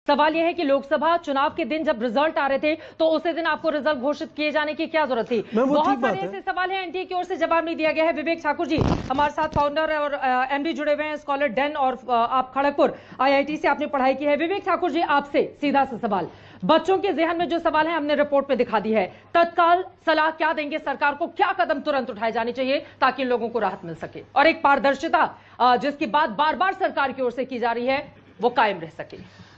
सवाल यह है कि लोकसभा चुनाव के दिन जब रिजल्ट आ रहे थे तो उसी दिन आपको रिजल्ट घोषित किए जाने की क्या जरूरत थी। बहुत सारे ऐसे सवाल हैं, एनटीए की ओर से जवाब नहीं दिया गया है। विवेक ठाकुर जी हमारे साथ फाउंडर और एमडी जुड़े हुए हैं, स्कॉलर डेन, और आप खड़गपुर आईआईटी से आपने पढ़ाई की है। विवेक ठाकुर जी, आपसे सीधा सा सवाल, बच्चों के जहन में जो सवाल है हमने रिपोर्ट पे दिखा दी है, तत्काल सलाह क्या देंगे सरकार को, क्या कदम तुरंत उठाए जाने चाहिए ताकि लोगों को राहत मिल सके और एक पारदर्शिता जिसकी बात बार बार सरकार की ओर से की जा रही है वो कायम रह सके।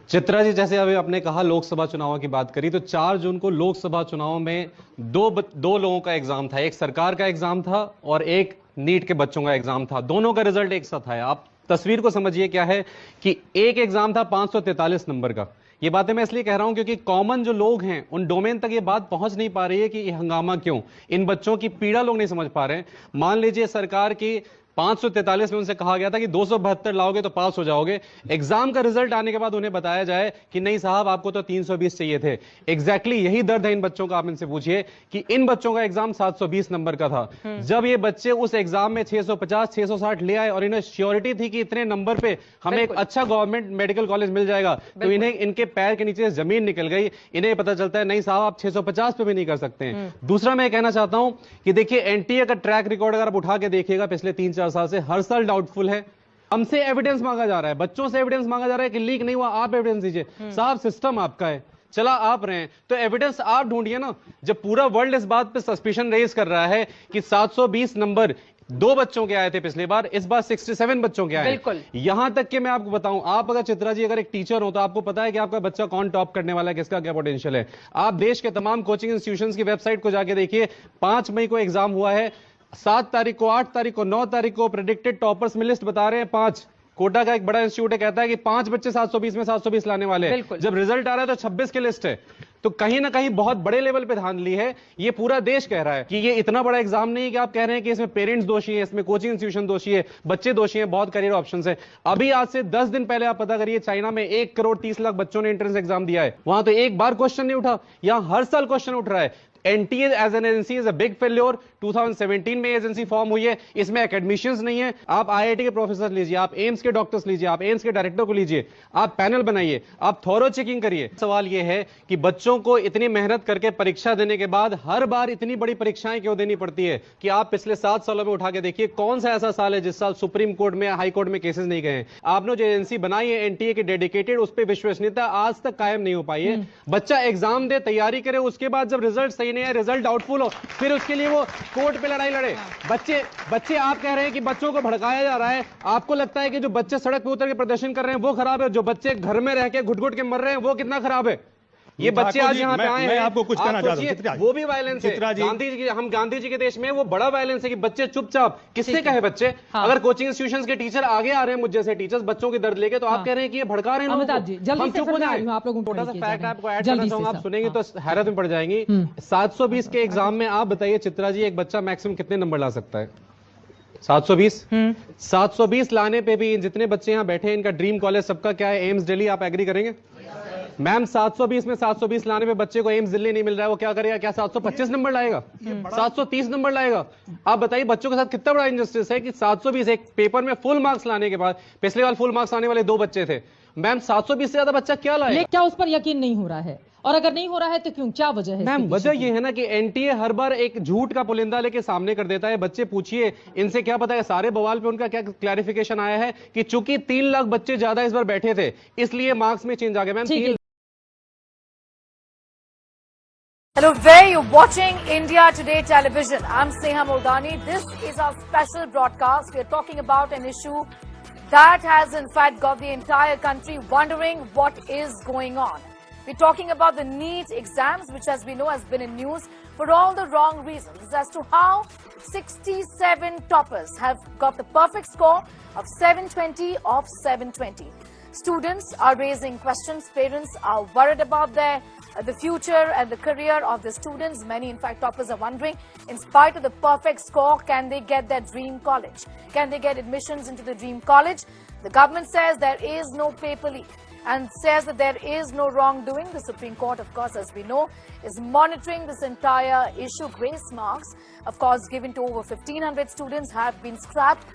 चित्रा जी, जैसे अभी आपने कहा लोकसभा चुनाव की बात करी, तो 4 जून को लोकसभा चुनाव में दो लोगों का एग्जाम था। एक सरकार का एग्जाम था और एक नीट के बच्चों का एग्जाम था। दोनों का रिजल्ट एक साथ आया। आप तस्वीर को समझिए क्या है कि एक एग्जाम था 543 नंबर का। ये बातें मैं इसलिए कह रहा हूं क्योंकि कॉमन जो लोग हैं उन डोमेन तक ये बात पहुंच नहीं पा रही है कि ये हंगामा क्यों, इन बच्चों की पीड़ा लोग नहीं समझ पा रहे हैं। मान लीजिए सरकार की 543 में उनसे कहा गया था कि 272 लाओगे तो पास हो जाओगे। एग्जाम का रिजल्ट आने के बाद उन्हें बताया जाए कि नहीं साहब, आपको तो 320 चाहिए थे। एग्जैक्टली यही दर्द है इन बच्चों का। आप इनसे पूछिए कि इन बच्चों का एग्जाम 720 नंबर का था। जब ये बच्चे उस एग्जाम में 650 660 ले आए और इन्हें श्योरिटी थी कि इतने नंबर पे हमें एक अच्छा गवर्नमेंट मेडिकल कॉलेज मिल जाएगा, तो इन्हें इनके पैर के नीचे जमीन निकल गई। इन्हें पता चलता है नहीं साहब, आप 650 पे भी नहीं कर सकते हैं। दूसरा मैं कहना चाहता हूं कि देखिए एनटीए का ट्रैक रिकॉर्ड अगर आप उठा के देखिएगा पिछले 3-4 साल से, हर साल डाउटफुल है। हमसे एविडेंस मांगा जा रहा है, बच्चों से एविडेंस मांगा जा रहा है कि लीक नहीं हुआ, आप एविडेंस दीजिए। साहब, सिस्टम आपका है, चला आप रहे हैं तो एविडेंस आप ढूंढिए ना। जब पूरा वर्ल्ड इस बात पे सस्पिशन रेज कर रहा है कि 720 नंबर 2 बच्चों के आए थे पिछली बार, इस बार 67 बच्चों के आए। बिल्कुल। यहां तक कि मैं आपको बताऊं, आप अगर चित्रा जी अगर एक टीचर हो तो आपको पता है कि आपका बच्चा कौन टॉप करने वाला है, किसका क्या पोटेंशियल है। आप देश के तमाम कोचिंग इंस्टीट्यूशंस की वेबसाइट को जाके देखिए। 5 मई को एग्जाम हुआ है, 7 तारीख को, 8 तारीख को, 9 तारीख को प्रेडिक्टेड टॉपर्स में लिस्ट बता रहे हैं 5। कोटा का एक बड़ा इंस्टीट्यूट है, कहता है कि 5 बच्चे 720 में 720 लाने वाले हैं। जब रिजल्ट आ रहा है तो 26 की लिस्ट है। तो कहीं ना कहीं बहुत बड़े लेवल पे धांधली है। ये पूरा देश कह रहा है कि ये इतना बड़ा एग्जाम नहीं है कि आप कह रहे हैं कि इसमें पेरेंट्स दोषी हैं, इसमें कोचिंग इंस्टीट्यूशन दोषी है, बच्चे दोषी हैं, बहुत करियर ऑप्शंस है। अभी आज से 10 दिन पहले आप पता करिए, चाइना में 1 करोड़ 30 लाख बच्चों ने एंट्रेंस एग्जाम दिया है। वहां तो एक बार क्वेश्चन नहीं उठा, यहां हर साल क्वेश्चन उठ रहा है। NTA as an agency is a big failure. 2017 में एजेंसी फॉर्म हुई है, इसमें एकेडमिशियंस नहीं है। आप आईआईटी के प्रोफेसर लीजिए, आप एम्स के डॉक्टर्स लीजिए, आप एम्स के डायरेक्टर को लीजिए, आप पैनल बनाइए, आप थॉरो चेकिंग करिए। सवाल यह है कि बच्चों को इतनी मेहनत करके परीक्षा देने के बाद हर बार इतनी बड़ी परीक्षाएं क्यों देनी पड़ती है कि आप पिछले 7 सालों में उठा के देखिए कौन सा ऐसा साल है जिस साल सुप्रीम कोर्ट में, हाई कोर्ट में केसेस नहीं गए हैं। आपने जो एजेंसी बनाई है एनटीए की डेडिकेटेड, उस पर विश्वसनीयता आज तक कायम नहीं हो पाई है। बच्चा एग्जाम दे, तैयारी करे, उसके बाद जब रिजल्ट सही नहीं है, रिजल्ट डाउटफुल हो, फिर उसके लिए वो कोर्ट पे लड़ाई लड़े। बच्चे आप कह रहे हैं कि बच्चों को भड़काया जा रहा है। आपको लगता है कि जो बच्चे सड़क पे उतर के प्रदर्शन कर रहे हैं वो खराब है, जो बच्चे घर में रह के घुट-घुट के मर रहे हैं वो कितना खराब है? ये बच्चे आज यहाँ पे आए हैं, आपको कुछ कहना चाहता हूं, वो भी वायलेंस है। हम गांधी जी के देश में वो बड़ा वायलेंस है कि बच्चे चुपचाप, किससे कहे बच्चे? अगर कोचिंग इंस्टीट्यूशंस के टीचर आगे आ रहे हैं मुझ जैसे टीचर्स बच्चों की दर्द लेके, तो आप कह रहे हैं कि ये भड़का रहे हैं लोगों को। हम चुप हो जाएं। आप लोगों को छोटा सा फैक्ट आपको ऐड करना चाहूंगा, आप सुनेंगे तो हैरत में पड़ जाएंगी। 720 के एग्जाम में आप बताइए चित्रा जी, एक बच्चा मैक्सिमम कितने नंबर ला सकता है? 720। 720 लाने पे भी जितने बच्चे यहाँ बैठे हैं, इनका ड्रीम कॉलेज सबका क्या है? एम्स दिल्ली। आप एग्री करेंगे मैम? 720 में 720 लाने पे बच्चे को एम्स दिल्ली नहीं मिल रहा है, वो क्या करेगा? क्या 725 नंबर लाएगा? 730 नंबर लाएगा? आप बताइए बच्चों के साथ कितना बड़ा इंजस्टिस है कि 720 एक पेपर में फुल मार्क्स लाने के बाद, पिछले बार फुल मार्क्स आने वाले 2 बच्चे थे मैम, 720 से ज्यादा बच्चा क्या लाएगा? क्या उस पर यकीन नहीं हो रहा है? और अगर नहीं हो रहा है तो क्यों, क्या वजह है? मैम, वजह यह है ना कि एनटीए हर बार एक झूठ का पुलिंदा लेके सामने कर देता है। बच्चे पूछिए इनसे, क्या पता है सारे बवाल पे उनका क्या क्लैरिफिकेशन आया है कि चूंकि 3 लाख बच्चे ज्यादा इस बार बैठे थे इसलिए मार्क्स में चेंज आ गया। Ma'am, Hello, there you're watching India Today Television. I'm Sneha Moldani. This is our special broadcast. We're talking about an issue that has in fact got the entire country wondering what is going on. We're talking about the NEET exams, which as we know has been in news for all the wrong reasons, as to how 67 toppers have got the perfect score of 720 of 720. Students are raising questions. Parents are worried about the future and the career of the students. Many, in fact, toppers are wondering, in spite of the perfect score, can they get their dream college? Can they get admissions into the dream college? The government says there is no paper leak and says that there is no wrongdoing. The Supreme Court, of course, as we know, is monitoring this entire issue. Grace marks, of course, given to over 1,500 students have been scrapped.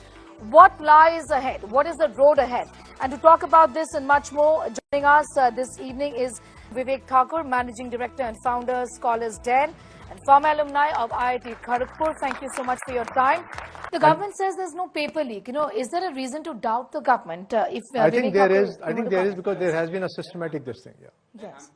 What lies ahead? What is the road ahead? And to talk about this and much more, joining us this evening is Vivek Thakur, Managing Director and Founder, Scholars Den, and former alumni of IIT Kharagpur. Thank you so much for your time. The government says there's no paper leak. Is there a reason to doubt the government? I think there is. I think there is, because there has been a systematic this thing. Yeah. Yes.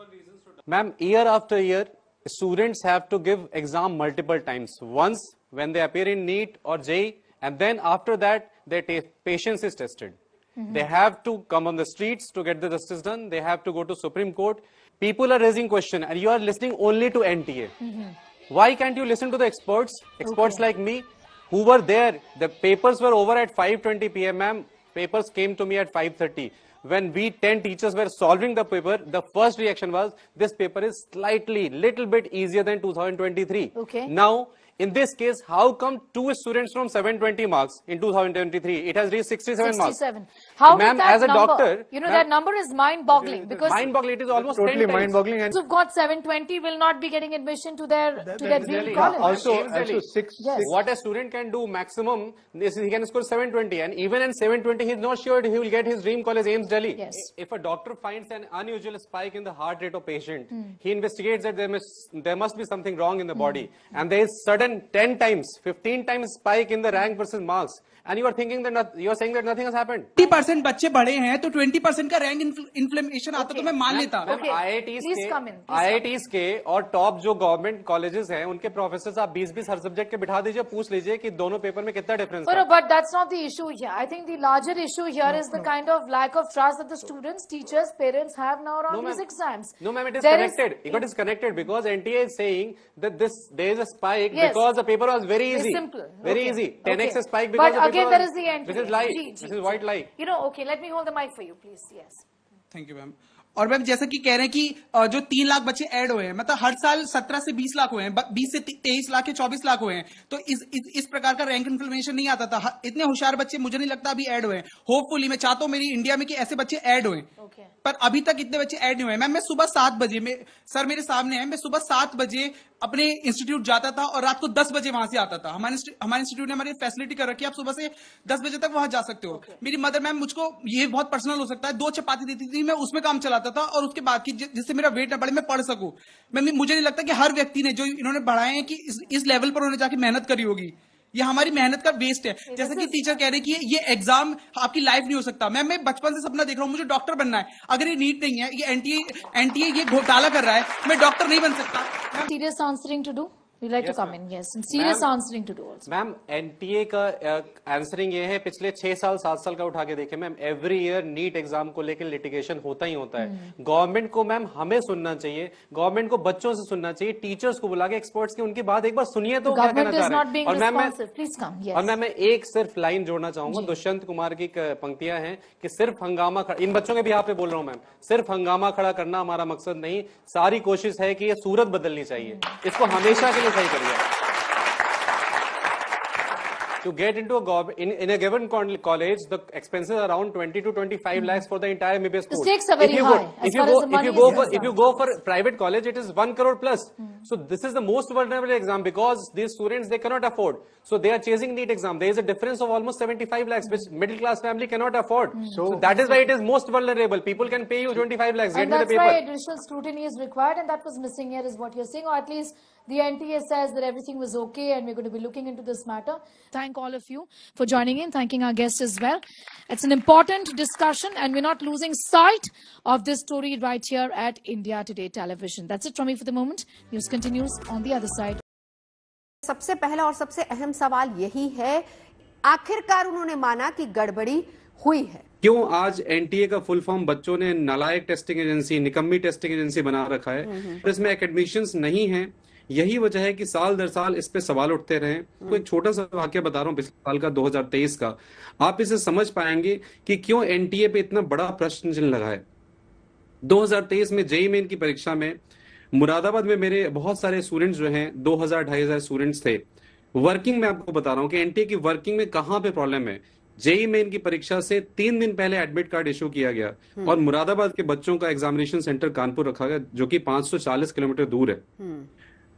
Ma'am, year after year, students have to give exam multiple times. Once when they appear in NEET or JEE, and then after that, their patience is tested. They have to come on the streets to get the justice done. They have to go to Supreme Court. People are raising question, and you are listening only to NTA. Why can't you listen to the experts? Experts like me, who were there. The papers were over at 5:20 p.m. Ma'am. Papers came to me at 5:30. When we 10 teachers were solving the paper, the first reaction was, this paper is little bit easier than 2023. Okay. Now, in this case, how come 2 students from 720 marks in 2023? It has reached 67 marks. 67. How Ma'am, did that as a number, doctor, that number is mind-boggling, because mind-boggling, it is almost 10 Totally times. mind-boggling. And who've got 720 will not be getting admission to their dream college. also six. Yes. What a student can do maximum is he can score 720, and even in 720 he's not sure he will get his dream college, AIIMS Delhi. Yes. If a doctor finds an unusual spike in the heart rate of patient, he investigates that there must be something wrong in the body, and there is sudden 10 times, 15 times spike in the rank versus marks, and you are thinking that you are saying that nothing has happened. 20% बच्चे बढ़े हैं तो 20% का rank inflammation आता तो मैं मान लेता। Okay. Please come in. IITs के और टॉप जो गवर्नमेंट कॉलेजेस हैं उनके प्रोफेसर आप 20-20 हर सब्जेक्ट के बिठा दीजिए, पूछ लीजिए कि दोनों पेपर में कितना डिफरेंस है। But that's not the issue here. I think the larger issue here is the kind of lack of trust that the students, teachers, parents have now around these exams. No, ma'am, it is There connected. It is connected because NTA is saying that there is a spike Yes. because the paper was very easy. It's simple. Very Okay. easy. 10x Okay. spike because But the again, paper there was, is the NTA. This is lie. Ji, This is white lie. Okay, let me hold the mic for you, please. Yes. Thank you ma'am. और ma'am जैसा कि कह रहे हैं कि जो 3 लाख बच्चे add हुए हैं, मतलब हर साल 17 से 20 लाख हुए हैं, 20 से 23 लाख या 24 लाख हुए हैं, तो इस प्रकार का रैंक इन्फ्लेमेशन नहीं आता था। इतने होशियार बच्चे मुझे नहीं लगता अभी ऐड हुए हैं। होपफुली मैं चाहता हूं मेरी इंडिया में कि ऐसे बच्चे ऐड हुए, पर अभी तक इतने बच्चे ऐड नहीं हुए। मैम मैं सुबह 7 बजे में, सर मेरे सामने है, मैं सुबह 7 बजे अपने इंस्टीट्यूट जाता था और रात को 10 बजे वहां से आता था। हमारे इंस्टीट्यूट ने हमारी फैसिलिटी कर रखी है, आप सुबह से 10 बजे तक वहां जा सकते हो। मेरी मदर मैम मुझको, ये बहुत पर्सनल हो सकता है, 2 चपाती देती थी, मैं उसमें काम चलाता था, और उसके बाद की जिससे मेरा वेट ना बढ़े, मैं पढ़ सकूं। मुझे नहीं लगता कि हर व्यक्ति ने जो इन्होंने बढ़ाए हैं कि इस लेवल पर उन्होंने जाके मेहनत करी होगी। ये हमारी मेहनत का वेस्ट है। जैसे कि टीचर कह रहे हैं कि ये एग्जाम आपकी लाइफ नहीं हो सकता। मैं बचपन से सपना देख रहा हूं, मुझे डॉक्टर बनना है। अगर ये नीट नहीं है, ये एनटीए ये घोटाला कर रहा है, मैं डॉक्टर नहीं बन सकता। Serious answering to do? We'd like to come in, yes. And serious answering to do also. Ma'am NTA का आंसरिंग ये है, पिछले 6 साल 7 साल का उठा के देखें ma'am, every year NEET exam को लेकर लिटिगेशन होता ही होता है। गवर्नमेंट को मैम हमें सुनना चाहिए, गवर्नमेंट को बच्चों से सुनना चाहिए, टीचर्स को बुला के एक्सपर्ट्स की उनकी बात एक बार सुनिए तो क्या कहना चाह रहे हैं। और मैम मैं एक सिर्फ लाइन जोड़ना चाहूंगा, दुष्यंत कुमार की पंक्तियां हैं कि सिर्फ हंगामा, इन बच्चों के भी यहाँ पे बोल रहा हूँ मैम, सिर्फ हंगामा खड़ा करना हमारा मकसद नहीं, सारी कोशिश है कि ये सूरत बदलनी चाहिए, इसको हमेशा के लिए सही करिए। To get into in a given college, the expenses are around 20 to 25 lakhs for the entire MBBS course. The stakes are very high. If you go for private college, it is 1 crore plus. So this is the most vulnerable exam because these students, they cannot afford. So they are chasing NEET exam. There is a difference of almost 75 lakhs, which middle class family cannot afford. So that is why it is most vulnerable. People can pay you 25 lakhs. And that's why additional scrutiny is required, and that was missing here is what you're saying, or at least the NTA says that everything was okay and we're going to be looking into this matter. Thank all of you for joining in, thanking our guests as well. It's an important discussion and we're not losing sight of this story right here at India Today Television. That's it from me for the moment. News continues on the other side. सबसे पहला और सबसे अहम सवाल यही है, आखिरकार उन्होंने माना कि गड़बड़ी हुई है। क्यों आज एनटीए का फुल फॉर्म बच्चों ने नालायक टेस्टिंग एजेंसी, निकम्मी टेस्टिंग एजेंसी बना रखा है, इसमें एकेडमिशियंस नहीं है। यही वजह है कि साल दर साल इस पे सवाल उठते रहे। तो एक छोटा सा वाक्य बता रहा हूँ पिछले साल का 2023 का, आप इसे समझ पाएंगे कि क्यों एनटीए पे इतना बड़ा प्रश्न चिन्ह लगा है। 2023 में जेईई मेन की परीक्षा में मुरादाबाद में मेरे बहुत सारे स्टूडेंट्स जो हैं, 2000-2500 स्टूडेंट्स थे। वर्किंग में आपको बता रहा हूँ कि एनटीए की वर्किंग में कहां पे प्रॉब्लम है। जेईई मेन की परीक्षा से 3 दिन पहले एडमिट कार्ड इशू किया गया और मुरादाबाद के बच्चों का एग्जामिनेशन सेंटर कानपुर रखा गया, जो कि 540 किलोमीटर दूर है।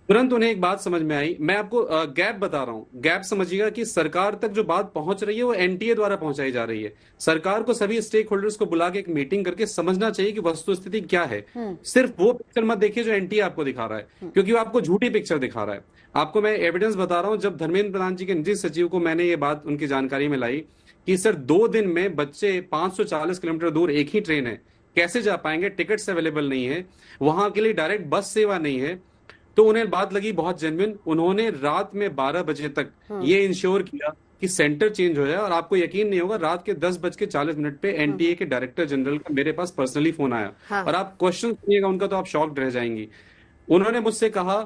तुरंत उन्हें एक बात समझ में आई। मैं आपको गैप बता रहा हूं। गैप समझिएगा कि सरकार तक जो बात पहुंच रही है वो एनटीए द्वारा पहुंचाई जा रही है। सरकार को सभी स्टेक होल्डर्स को बुला के एक मीटिंग करके समझना चाहिए कि वस्तुस्थिति क्या है। सिर्फ वो पिक्चर मत देखिए जो एनटीए आपको दिखा रहा है, क्योंकि वो आपको झूठी पिक्चर दिखा रहा है। आपको मैं एविडेंस बता रहा हूं। जब धर्मेंद्र प्रधान जी के निजी सचिव को मैंने ये बात उनकी जानकारी में लाई कि सर 2 दिन में बच्चे 540 किलोमीटर दूर, एक ही ट्रेन है, कैसे जा पाएंगे, टिकट्स अवेलेबल नहीं है, वहां के लिए डायरेक्ट बस सेवा नहीं है, तो उन्हें बात लगी बहुत जेन्युइन। उन्होंने रात में 12 बजे तक ये इंश्योर किया कि सेंटर चेंज हो जाए। और आपको यकीन नहीं होगा, रात के 10:40 पे एनटीए के डायरेक्टर जनरल का मेरे पास पर्सनली फोन आया। और आप क्वेश्चन सुनिएगा उनका तो आप शॉक्ड रह जाएंगी। उन्होंने मुझसे कहा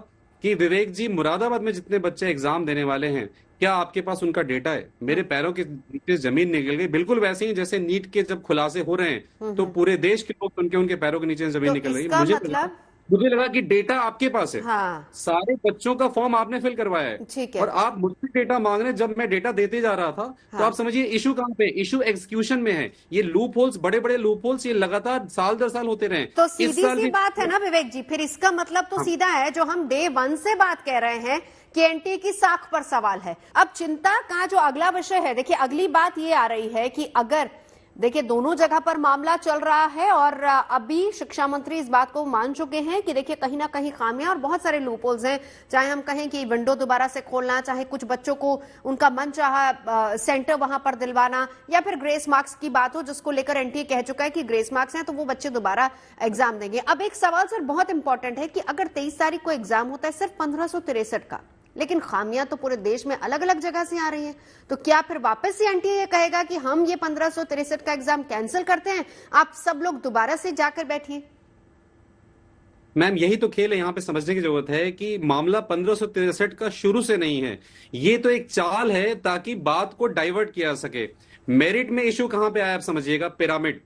कि विवेक जी, मुरादाबाद में जितने बच्चे एग्जाम देने वाले हैं, क्या आपके पास उनका डेटा है? मेरे पैरों के नीचे जमीन निकल गई। बिल्कुल वैसे ही जैसे नीट के जब खुलासे हो रहे हैं तो पूरे देश के लोग सुन के उनके पैरों के नीचे जमीन निकल रही। मुझे लगा कि डेटा आपके पास है। हाँ। सारे बच्चों का फॉर्म आपने फिल करवाया है, ठीक है। और आप मुझसे डेटा मांग रहे हैं। जब मैं डेटा देते जा रहा था तो आप समझिए इशू कहां पे, इशू एग्जीक्यूशन में है। ये लूप होल्स, बड़े बड़े लूप होल्स, ये लगातार साल दर साल होते रहे। तो सीधी सी बात है ना विवेक जी, फिर इसका मतलब तो सीधा है, जो हम डे 1 से बात कह रहे हैं कि एनटीए की साख पर सवाल है। अब चिंता का जो अगला विषय है, देखिए अगली बात ये आ रही है कि अगर देखिए दोनों जगह पर मामला चल रहा है और अभी शिक्षा मंत्री इस बात को मान चुके हैं कि देखिए कहीं ना कहीं खामियां और बहुत सारे लूपहोल्स हैं। चाहे हम कहें कि विंडो दोबारा से खोलना, चाहे कुछ बच्चों को उनका मनचाहा सेंटर वहां पर दिलवाना, या फिर ग्रेस मार्क्स की बात हो जिसको लेकर एनटीए कह चुका है कि ग्रेस मार्क्स हैं तो वो बच्चे दोबारा एग्जाम देंगे। अब एक सवाल सर बहुत इंपॉर्टेंट है कि अगर 23 तारीख को एग्जाम होता है सिर्फ 1563 का, लेकिन खामियां तो पूरे देश में अलग अलग जगह से आ रही हैं, तो क्या फिर वापस से एनटीए ये कहेगा कि हम ये 1563 का एग्जाम कैंसिल करते हैं, आप सब लोग दोबारा से जाकर बैठिए? मैम, यही तो खेल है। यहाँ पे समझने की जरूरत है कि मामला 1563 का शुरू से नहीं है। ये तो एक चाल है ताकि बात को डाइवर्ट किया जा सके। मेरिट में इश्यू कहां पे आया आप समझिएगा, पिरामिड।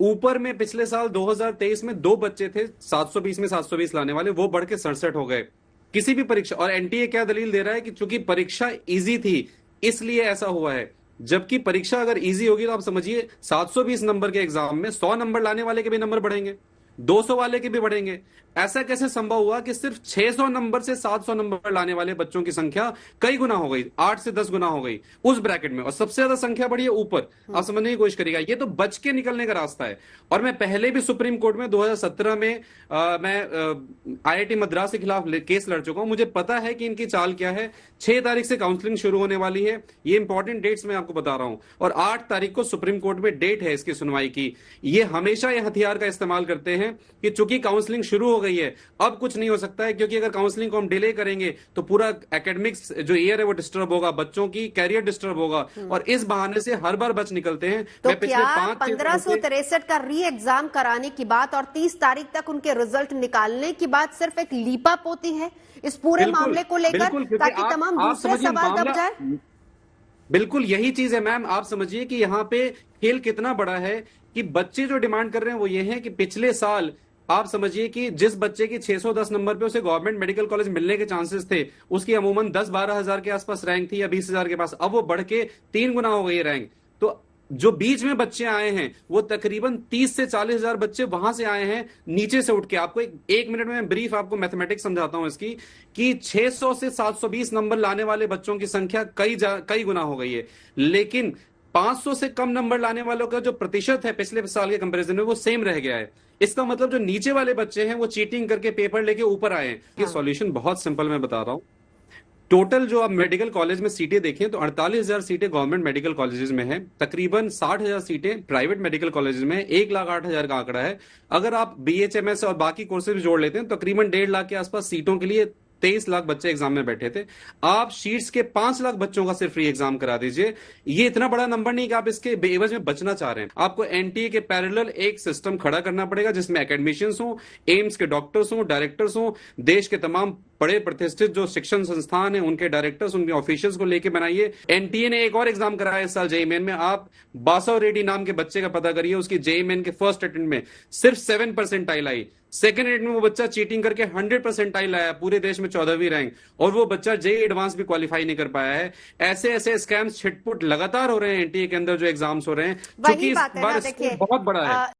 ऊपर में पिछले साल 2023 में 2 बच्चे थे 720 में 720 लाने वाले, वो बढ़ के 67 हो गए। किसी भी परीक्षा, और एनटीए क्या दलील दे रहा है कि चूंकि परीक्षा इजी थी इसलिए ऐसा हुआ है। जबकि परीक्षा अगर इजी होगी तो आप समझिए 720 नंबर के एग्जाम में 100 नंबर लाने वाले के भी नंबर बढ़ेंगे, 200 वाले के भी बढ़ेंगे। ऐसा कैसे संभव हुआ कि सिर्फ 600 नंबर से 700 नंबर लाने वाले बच्चों की संख्या कई गुना हो गई, 8 से 10 गुना हो गई उस ब्रैकेट में, और सबसे ज्यादा संख्या बढ़ी है ऊपर। आप समझने की कोशिश करिएगा, ये तो बच के निकलने का रास्ता है। और मैं पहले भी सुप्रीम कोर्ट में 2017 में मैं आईआईटी मद्रास के खिलाफ केस लड़ चुका हूं। मुझे पता है कि इनकी चाल क्या है। 6 तारीख से काउंसलिंग शुरू होने वाली है, ये इंपॉर्टेंट डेट्स मैं आपको बता रहा हूं, और 8 तारीख को सुप्रीम कोर्ट में डेट है इसकी सुनवाई की। ये हमेशा ये हथियार का इस्तेमाल करते हैं कि चूंकि काउंसलिंग शुरू हो गई है अब कुछ नहीं हो सकता है, क्योंकि अगर काउंसलिंग को हम डिले करेंगे तो पूरा एकेडमिक्स जो ईयर है वो डिस्टर्ब होगा, बच्चों की कैरियर डिस्टर्ब होगा, और इस बहाने से हर बार बच निकलते हैं। तो क्या 1563 का री एग्जाम कराने की बात और 30 तारीख तक उनके रिजल्ट निकालने की बात सिर्फ एक लीपा पोती है इस पूरे मामले को लेकर, ताकि तमाम दूसरे सवाल दब जाए? बिल्कुल यही चीज है मैम। आप समझिए कि यहाँ पे खेल कितना बड़ा है कि बच्चे जो डिमांड कर रहे हैं वो ये है कि पिछले साल आप समझिए कि जिस बच्चे की 610 नंबर पे उसे गवर्नमेंट मेडिकल कॉलेज मिलने के चांसेस थे, उसकी अमूमन 10-12 हजार के आसपास रैंक थी या 20,000 के पास, अब वो बढ़ के 3 गुना हो गई रैंक। तो जो बीच में बच्चे आए हैं वो तकरीबन 30 से 40 हजार बच्चे वहां से आए हैं नीचे से उठ के। आपको एक मिनट में ब्रीफ आपको मैथमेटिक्स समझाता हूं इसकी, कि 600 से 720 नंबर लाने वाले बच्चों की संख्या कई गुना हो गई है, लेकिन 500 से कम नंबर लाने वालों का जो प्रतिशत है पिछले साल के कंपैरिजन में वो सेम रह गया है। इसका मतलब जो नीचे वाले बच्चे हैं वो चीटिंग करके पेपर लेके ऊपर आए हैं। ये सॉल्यूशन बहुत सिंपल मैं बता रहा हूं। टोटल जो आप मेडिकल कॉलेज में सीटें देखें तो 48,000 सीटें गवर्नमेंट मेडिकल कॉलेजेस में है, तकरीबन 60,000 सीटें प्राइवेट मेडिकल कॉलेजेस में है। 1,08,000 का आंकड़ा है। अगर आप बीएचएमएस और बाकी कोर्सेज भी जोड़ लेते हैं तो तकरीबन 1.5 लाख के आसपास सीटों के लिए 23 लाख बच्चे एग्जाम में बैठे थे। आप शीट्स के 5 लाख बच्चों का सिर्फ फ्री एग्जाम करा दीजिए। ये इतना बड़ा नंबर नहीं कि आप इसके बेवज में बचना चाह रहे हैं। आपको एनटीए के पैरेलल एक सिस्टम खड़ा करना पड़ेगा जिसमें एकेडमिशियंस हो, एम्स के डॉक्टर्स हो, डायरेक्टर्स हो, देश के तमाम बड़े प्रतिष्ठित जो शिक्षण संस्थान है उनके डायरेक्टर्स, उनके ऑफिशियल्स को लेके बनाइए। एनटीए ने एक और एग्जाम कराया इस साल जेईई मेन में। आप बासव रेड्डी नाम के बच्चे का पता करिए, उसकी जेईई मेन के फर्स्ट अटेम्प्ट में सिर्फ 7 परसेंटाइल आई। सेकंड अटेम्प्ट में वो बच्चा चीटिंग करके 100 परसेंटाइल आया, पूरे देश में 14वीं रैंक, और वो बच्चा जेईई एडवांस भी क्वालिफाई नहीं कर पाया है। ऐसे ऐसे स्कैम्स छिटपुट लगातार हो रहे हैं एनटीए के अंदर जो एग्जाम्स हो रहे हैं, क्योंकि इस बार बहुत बड़ा है।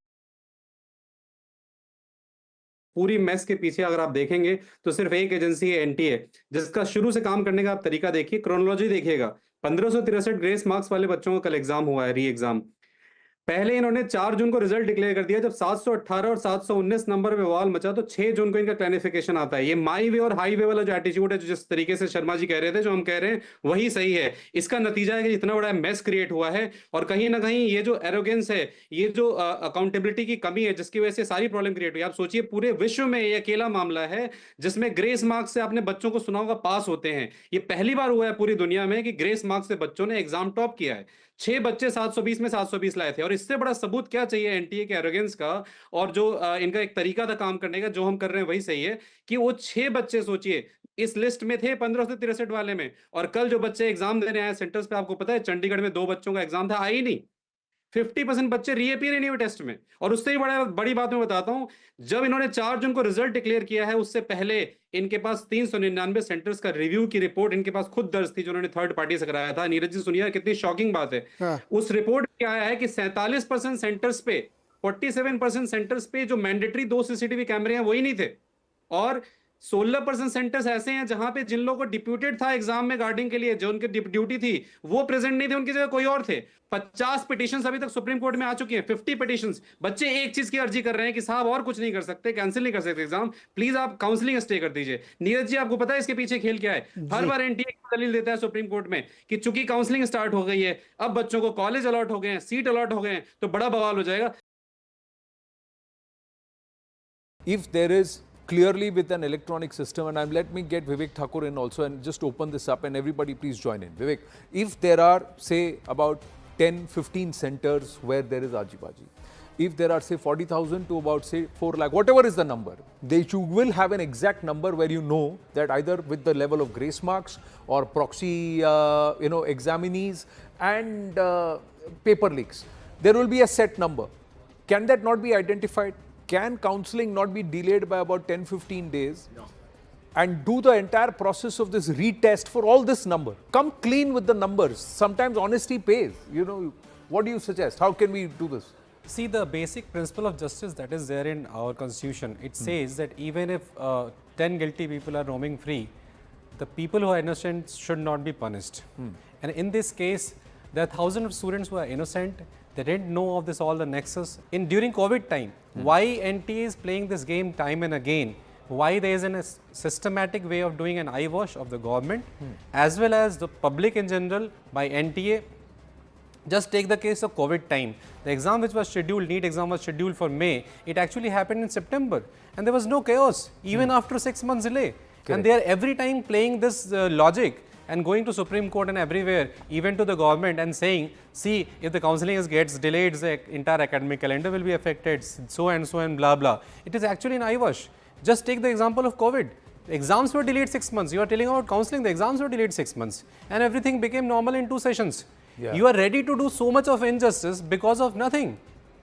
पूरी मेस के पीछे अगर आप देखेंगे तो सिर्फ एक एजेंसी है, एनटीए, जिसका शुरू से काम करने का आप तरीका देखिए, क्रोनोलॉजी देखिएगा। 1563 ग्रेस मार्क्स वाले बच्चों का कल एग्जाम हुआ है, री एग्जाम। पहले इन्होंने 4 जून को रिजल्ट डिक्लेयर कर दिया, जब 718 और 719 नंबर पे बवाल मचा तो 6 जून को इनका क्लैरिफिकेशन आता है। ये माई वे और हाई वे वाला जो एटीट्यूड है, जो जिस तरीके से शर्मा जी कह रहे थे, जो हम कह रहे हैं वही सही है। इसका नतीजा है कि इतना बड़ा मेस क्रिएट हुआ है, और कहीं ना कहीं ये जो एरोगेंस है, ये जो अकाउंटेबिलिटी की कमी है, जिसकी वजह से सारी प्रॉब्लम क्रिएट हुई। आप सोचिए पूरे विश्व में ये अकेला मामला है जिसमें ग्रेस मार्क्स से आपने बच्चों को सुना होगा पास होते हैं। ये पहली बार हुआ है पूरी दुनिया में कि ग्रेस मार्क्स से बच्चों ने एग्जाम टॉप किया है। 6 बच्चे 720 में 720 लाए थे, और इससे बड़ा सबूत क्या चाहिए एनटीए के एरोगेंस का, और जो इनका एक तरीका था काम करने का, जो हम कर रहे हैं वही सही है, कि वो 6 बच्चे सोचिए इस लिस्ट में थे 1563 वाले में, और कल जो बच्चे एग्जाम देने आए सेंटर्स पे, आपको पता है चंडीगढ़ में 2 बच्चों का एग्जाम था, आई ही नहीं। 50% बच्चे रीअपीयर ही नहीं हुए टेस्ट में। और उससे ही बड़ी बात मैं बताता हूं, जब इन्होंने 4 जून को रिजल्ट डिक्लेयर किया है, उससे पहले इनके पास 399 सेंटर्स का रिव्यू की रिपोर्ट इनके पास खुद दर्ज थी, जो उन्होंने थर्ड पार्टी से कराया था। नीरज जी सुनिए कितनी शॉकिंग बात है। उस रिपोर्ट में आया है कि 47% सेंटर्स पे, 47% सेंटर्स पे जो मैंडेटरी 2 सीसीटीवी कैमरे हैं वही नहीं थे, और 16% सेंटर्स ऐसे हैं जहां पे जिन लोगों को डिप्यूटेड था एग्जाम में गार्डिंग के लिए, जो उनकी ड्यूटी थी, वो प्रेजेंट नहीं थे, उनकी जगह कोई और थे। 50 पिटीशंस अभी तक सुप्रीम कोर्ट में आ चुकी हैं, 50 पिटीशंस। बच्चे एक चीज की अर्जी कर रहे हैं कि साहब और कुछ नहीं कर सकते, कैंसिल नहीं कर सकते एग्जाम, प्लीज आप काउंसलिंग स्टे कर दीजिए। नीरज जी आपको पता है इसके पीछे खेल क्या है? हर बार एनटीए दलील देता है सुप्रीम कोर्ट में कि चूंकि काउंसलिंग स्टार्ट हो गई है, अब बच्चों को कॉलेज अलॉट हो गए हैं, सीट अलॉट हो गए हैं, तो बड़ा बवाल हो जाएगा। If there is clearly with an electronic system, and let me get Vivek Thakur in also and just open this up, and everybody please join in. Vivek, if there are say about 10-15 centers where there is ajibaji, if there are say 40,000 to about say 4 lakh, whatever is the number, you will have an exact number where you know that either with the level of grace marks or proxy examinees and paper leaks, there will be a set number. Can that not be identified? Can counseling not be delayed by about 10-15 days? And do the entire process of this retest for all this number. Come clean with the numbers. Sometimes honesty pays. What do you suggest? How can we do this? See, the basic principle of justice that is there in our constitution, it says that even if 10 guilty people are roaming free, the people who are innocent should not be punished. And in this case, there are thousands of students who are innocent. They didn't know of this, all the nexus. During COVID time, why NTA is playing this game time and again? Why there is a systematic way of doing an eyewash of the government as well as the public in general by NTA? Just take the case of COVID time. The exam which was scheduled, NEET exam was scheduled for May. It actually happened in September, and there was no chaos even after 6 months delay. Correct. And they are every time playing this logic and going to Supreme Court and everywhere, even to the government, and saying, see, if the counselling gets delayed, the entire academic calendar will be affected, so and blah blah. It is actually an eyewash. Just take the example of COVID. The exams were delayed 6 months. You are telling about counselling, the exams were delayed 6 months, and everything became normal in 2 sessions. Yeah. You are ready to do so much of injustice because of nothing.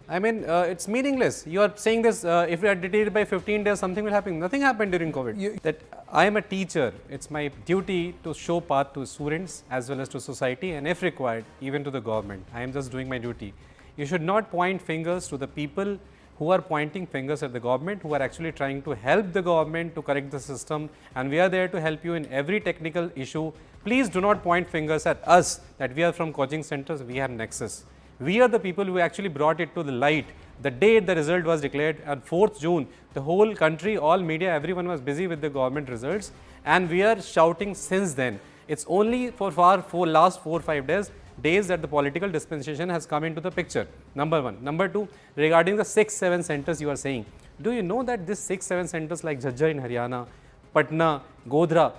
I mean, it's meaningless. You are saying this, if we are delayed by 15 days, something will happen. Nothing happened during COVID. That I am a teacher. It's my duty to show path to students as well as to society, and if required, even to the government. I am just doing my duty. You should not point fingers to the people who are pointing fingers at the government, who are actually trying to help the government to correct the system, and we are there to help you in every technical issue. Please do not point fingers at us that we are from coaching centers, we have nexus. We are the people who actually brought it to the light. The day the result was declared on 4th June, the whole country, all media, everyone was busy with the government results, and we are shouting since then. It's only for last 4-5 days that the political dispensation has come into the picture. Number one. Number two, regarding the 6-7 centers you are saying, do you know that these 6-7 centers like Jhajjar in Haryana, Patna, Godhra,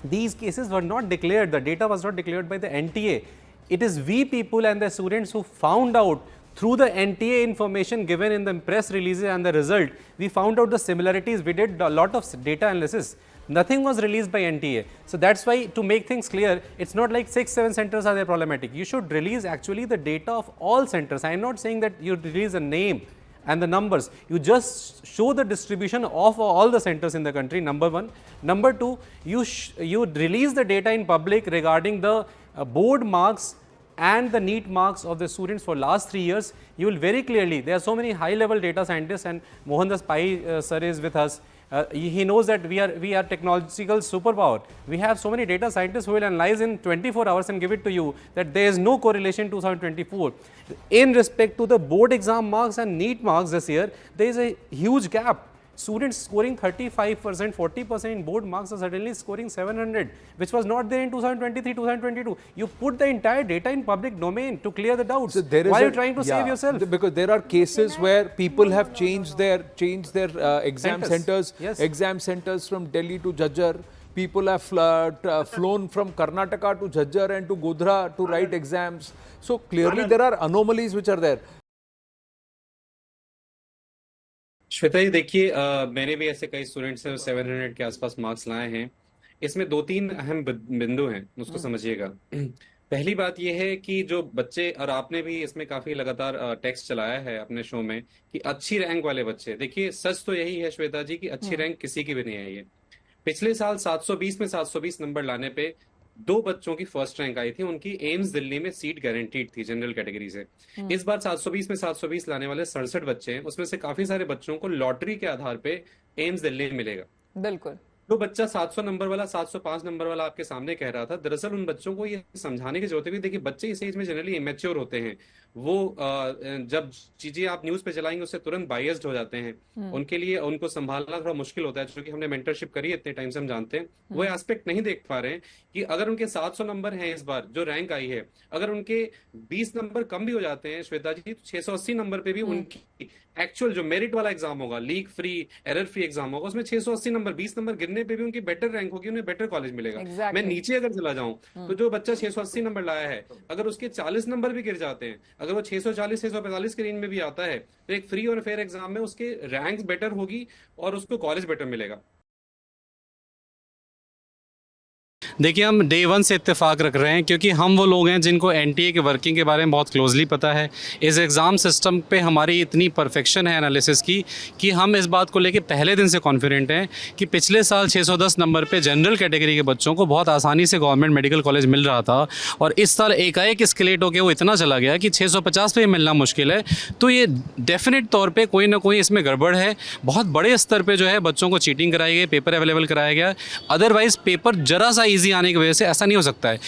these cases were not declared, the data was not declared by the NTA. It is we people and the students who found out through the NTA information given in the press releases and the result, we found out the similarities. We did a lot of data analysis. Nothing was released by NTA. So that's why, to make things clear, it's not like 6-7 centers are there problematic. You should release actually the data of all centers. I am not saying that you release a name and the numbers. You just show the distribution of all the centers in the country, number one. Number two, you release the data in public regarding the board marks and the NEET marks of the students for last 3 years, you will very clearly, there are so many high-level data scientists, and Mohandas Pai sir is with us. He knows that we are technological superpower. We have so many data scientists who will analyze in 24 hours and give it to you that there is no correlation 2024. In respect to the board exam marks and NEET marks this year, there is a huge gap. Students scoring 35%, 40% in board marks are suddenly scoring 700, which was not there in 2023, 2022. You put the entire data in public domain to clear the doubts. So why are you trying to save yourself? Because there are cases where people have changed their exam centers, Yes. exam centers from Delhi to Jhajjar. People have flown from Karnataka to Jhajjar and to Godhra to write exams. So clearly there are anomalies which are there. Shweta जी देखिए, मैंने भी ऐसे कई students हैं 700 के आसपास marks लाए हैं। इसमें 2-3 अहम बिंदु हैं, उसको समझिएगा। पहली बात यह है कि जो बच्चे, और आपने भी इसमें काफी लगातार टेक्स्ट चलाया है अपने शो में, कि अच्छी रैंक वाले बच्चे, देखिए सच तो यही है श्वेता जी कि अच्छी रैंक किसी की भी नहीं आई है। पिछले साल 720 में 720 नंबर लाने पे 2 बच्चों की फर्स्ट रैंक आई थी, उनकी एम्स दिल्ली में सीट गारंटीड थी जनरल कैटेगरी से। इस बार 720 में 720 लाने वाले 67 बच्चे हैं, उसमें से काफी सारे बच्चों को लॉटरी के आधार पे एम्स दिल्ली में मिलेगा। बिल्कुल। जो बच्चा 700 नंबर वाला, 705 नंबर वाला आपके सामने कह रहा था, दरअसल उन बच्चों को ये समझाने की जरूरत है कि देखिए बच्चे इस एज में जनरली इमेच्योर होते हैं। वो जब चीजें आप न्यूज पे चलाएंगे उससे तुरंत बायस्ड हो जाते हैं। उनके लिए उनको संभालना थोड़ा मुश्किल होता है, क्योंकि हमने मेंटरशिप करी है इतने टाइम से, हम जानते हैं। वो एस्पेक्ट नहीं देख पा रहे हैं कि अगर उनके 700 नंबर हैं इस बार जो रैंक आई है, अगर उनके 20 नंबर कम भी हो जाते हैं श्वेता जी, तो 680 नंबर पे भी उनकी एक्चुअल जो मेरिट वाला एग्जाम होगा, leak free, error free exam होगा, उसमें 680 नंबर, 20 नंबर गिरने पे भी उनकी बेटर रैंक होगी, उन्हें बेटर कॉलेज मिलेगा। Exactly. मैं नीचे अगर चला जाऊं तो जो बच्चा 680 नंबर लाया है, अगर उसके 40 नंबर भी गिर जाते हैं, अगर वो 640 645 के रेंज में भी आता है, तो एक फ्री और फेयर एग्जाम में उसके रैंक्स बेटर होगी और उसको कॉलेज बेटर मिलेगा। देखिए, हम डे 1 से इत्तेफाक रख रहे हैं, क्योंकि हम वो लोग हैं जिनको एनटीए के वर्किंग के बारे में बहुत क्लोजली पता है। इस एग्ज़ाम सिस्टम पे हमारी इतनी परफेक्शन है एनालिसिस की कि हम इस बात को लेके पहले दिन से कॉन्फिडेंट हैं कि पिछले साल 610 नंबर पे जनरल कैटेगरी के बच्चों को बहुत आसानी से गवर्नमेंट मेडिकल कॉलेज मिल रहा था, और इस साल एकाएक एस्केलेट होकर वो इतना चला गया कि 650 पे मिलना मुश्किल है। तो ये डेफिनेट तौर पर कोई ना कोई इसमें गड़बड़ है। बहुत बड़े स्तर पर जो है बच्चों को चीटिंग कराई गई, पेपर अवेलेबल कराया गया। अदरवाइज़ पेपर जरा सा ईजी आने की वजह से ऐसा नहीं हो सकता है।